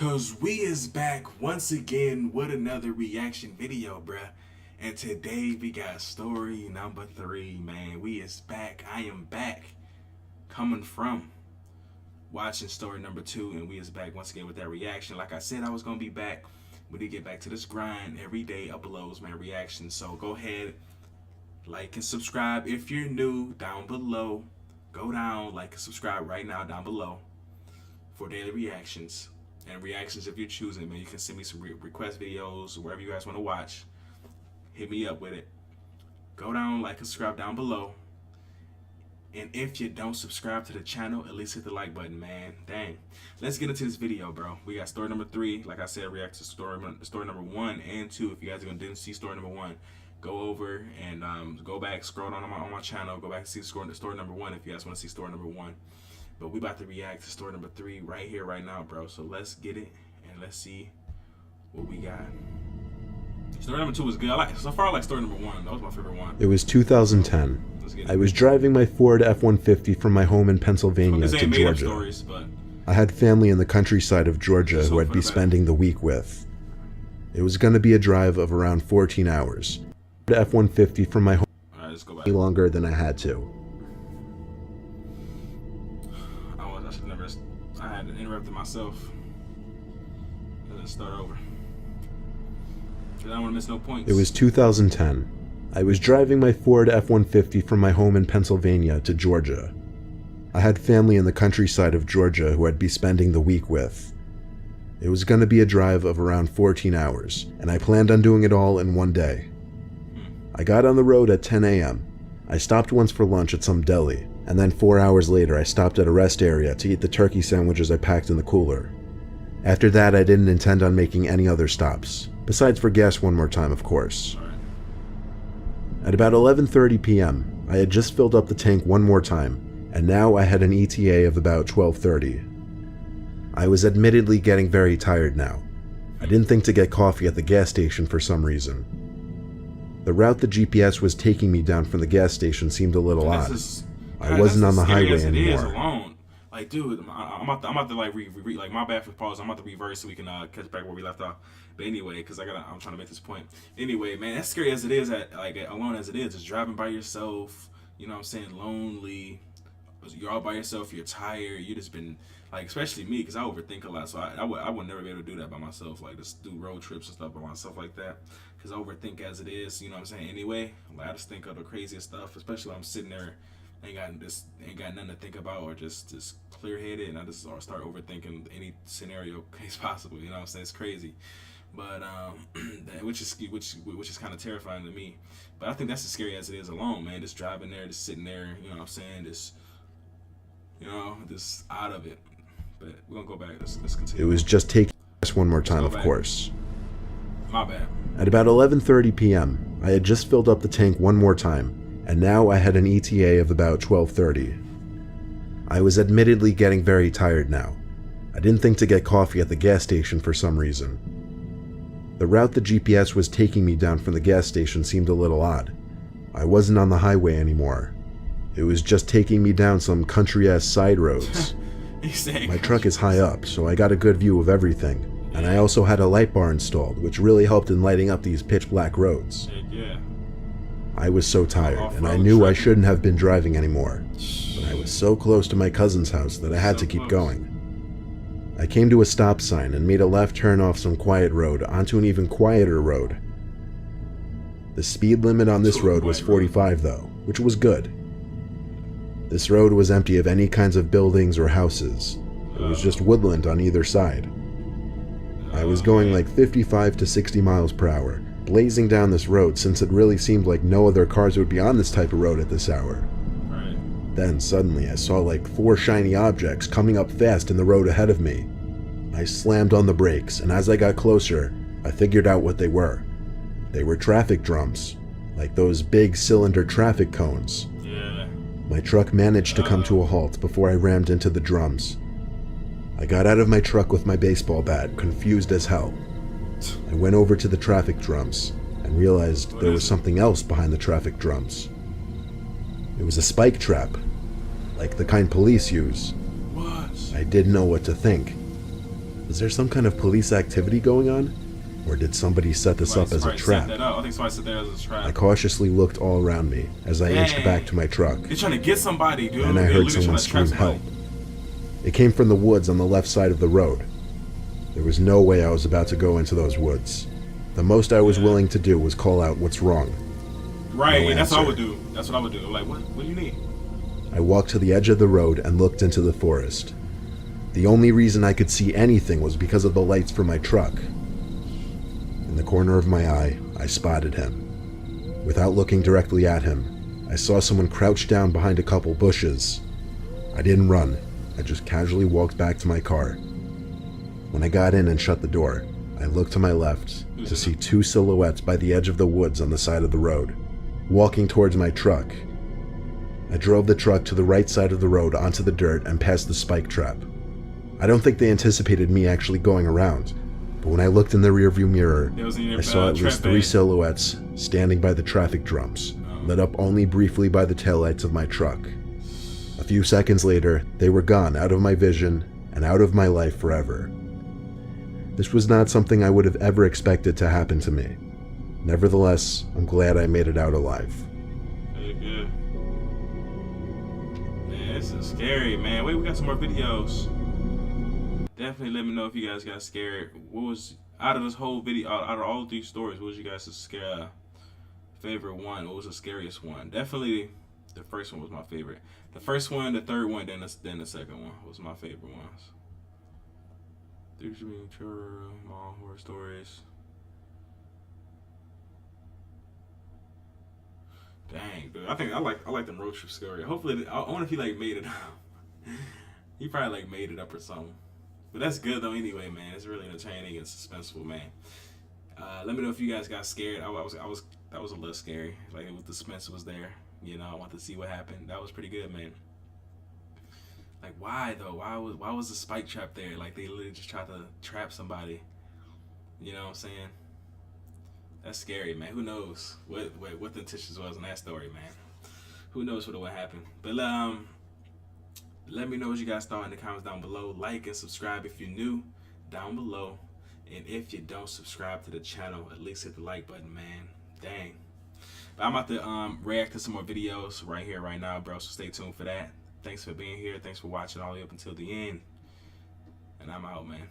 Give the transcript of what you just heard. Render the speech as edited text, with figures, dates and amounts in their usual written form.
Cause we is back once again with another reaction video, bruh. And today we got story number 3, man. We is back. I am back. Coming from watching story number 2, and we is back once again with that reaction. Like I said, I was gonna be back. We need to get back to this grind. Every day uploads, man, reactions. So go ahead, like and subscribe if you're new down below. Go down, like and subscribe right now down below for daily reactions. And reactions if you're choosing, man. You can send me some request videos, wherever you guys want to watch. Hit me up with it. Go down, like and subscribe down below. And if you don't subscribe to the channel, at least hit the like button, man. Dang. Let's get into this video, bro. We got story number 3. Like I said, react to story number 1 and 2. If you guys didn't see story number 1, go over and go back, scroll down on my channel. Go back and see story number 1 if you guys want to see story number 1. But we about to react to story number 3 right here, right now, bro. So let's get it and let's see what we got. Story number 2 was good. So far I like story number 1. That was my favorite one. It was 2010. I was driving my Ford F-150 from my home in Pennsylvania to Georgia. Stories, but I had family in the countryside of Georgia who I'd be spending the week with. It was going to be a drive of around 14 hours. The F-150 from my home let's go back. longer than I had to. I had to interrupt myself. Let's start over. I don't want to miss no points. It was 2010. I was driving my Ford F-150 from my home in Pennsylvania to Georgia. I had family in the countryside of Georgia who I'd be spending the week with. It was going to be a drive of around 14 hours, and I planned on doing it all in one day. I got on the road at 10 a.m. I stopped once for lunch at some deli, and then 4 hours later I stopped at a rest area to eat the turkey sandwiches I packed in the cooler. After that, I didn't intend on making any other stops, besides for gas one more time, of course. At about 11:30 p.m., I had just filled up the tank one more time, and now I had an ETA of about 12:30. I was admittedly getting very tired now. I didn't think to get coffee at the gas station for some reason. The route the GPS was taking me down from the gas station seemed a little odd. I wasn't on the highway anymore. Like, dude, I'm about to like like, my bad for pause. I'm about to reverse so we can catch back where we left off. But anyway, because I'm trying to make this point. Anyway, man, as scary as it is, alone as it is, just driving by yourself. You know what I'm saying? Lonely. You're all by yourself. You're tired. You just been like, especially me, because I overthink a lot. So I would never be able to do that by myself. Like, just do road trips and stuff by myself like that. Because I overthink as it is. You know what I'm saying? Anyway, like, I just think of the craziest stuff, especially when I'm sitting there. Ain't got nothing to think about, or just clear-headed, and I just start overthinking any scenario case possible. You know what I'm saying? It's crazy, but which is kind of terrifying to me. But I think that's as scary as it is alone, man. Just driving there, just sitting there. You know what I'm saying? Just out of it. But we're gonna go back. Let's continue. It was just taking gas one more time, of course. My bad. At about 11:30 p.m., I had just filled up the tank one more time, and now I had an ETA of about 12:30. I was admittedly getting very tired now. I didn't think to get coffee at the gas station for some reason. The route the GPS was taking me down from the gas station seemed a little odd. I wasn't on the highway anymore. It was just taking me down some country-ass side roads. My truck is high up, so I got a good view of everything, and I also had a light bar installed, which really helped in lighting up these pitch-black roads. Yeah. I was so tired, and I knew I shouldn't have been driving anymore, but I was so close to my cousin's house that I had to keep going. I came to a stop sign and made a left turn off some quiet road onto an even quieter road. The speed limit on this road was 45 though, which was good. This road was empty of any kinds of buildings or houses. It was just woodland on either side. I was going like 55 to 60 miles per hour, blazing down this road since it really seemed like no other cars would be on this type of road at this hour. Then suddenly I saw like 4 shiny objects coming up fast in the road ahead of me. I slammed on the brakes, and as I got closer, I figured out what they were. They were traffic drums, like those big cylinder traffic cones. My truck managed to come to a halt before I rammed into the drums. I got out of my truck with my baseball bat, confused as hell. I went over to the traffic drums and realized there was something else behind the traffic drums. It was a spike trap, like the kind police use. I didn't know what to think. Was there some kind of police activity going on? Or did somebody set this up as a trap? I think somebody set that as a trap. I cautiously looked all around me as I inched back to my truck. They're trying to get somebody, dude. And I heard someone scream help. It came from the woods on the left side of the road. There was no way I was about to go into those woods. The most I was willing to do was call out what's wrong. Right, yeah, that's what I would do. That's what I would do. Like, what do you need? I walked to the edge of the road and looked into the forest. The only reason I could see anything was because of the lights from my truck. In the corner of my eye, I spotted him. Without looking directly at him, I saw someone crouched down behind a couple bushes. I didn't run. I just casually walked back to my car. When I got in and shut the door, I looked to my left to see two silhouettes by the edge of the woods on the side of the road, walking towards my truck. I drove the truck to the right side of the road onto the dirt and past the spike trap. I don't think they anticipated me actually going around, but when I looked in the rearview mirror, I saw at least three silhouettes standing by the traffic drums, lit up only briefly by the taillights of my truck. A few seconds later, they were gone out of my vision and out of my life forever. This was not something I would have ever expected to happen to me. Nevertheless, I'm glad I made it out alive. Very good. Man, this is scary, man. Wait, we got some more videos. Definitely let me know if you guys got scared. What was, out of this whole video, out of all these stories, what was you guys' favorite one? What was the scariest one? Definitely the first one was my favorite. The first one, the third one, then the second one was my favorite ones. There's being true, mom horror stories. Dang, dude. I think I like them road trip story. Hopefully, I wonder if he like made it up. He probably like made it up or something. But that's good though. Anyway, man, it's really entertaining and suspenseful, man. Let me know if you guys got scared. That was a little scary. Like the suspense was there. You know, I want to see what happened. That was pretty good, man. Like, why though? Why was the spike trap there? Like they literally just tried to trap somebody. You know what I'm saying? That's scary, man. Who knows what the intentions was in that story, man? Who knows what would happen? But let me know what you guys thought in the comments down below. Like and subscribe if you're new down below. And if you don't subscribe to the channel, at least hit the like button, man. Dang. But I'm about to react to some more videos right here, right now, bro. So stay tuned for that. Thanks for being here. Thanks for watching all the way up until the end. And I'm out, man.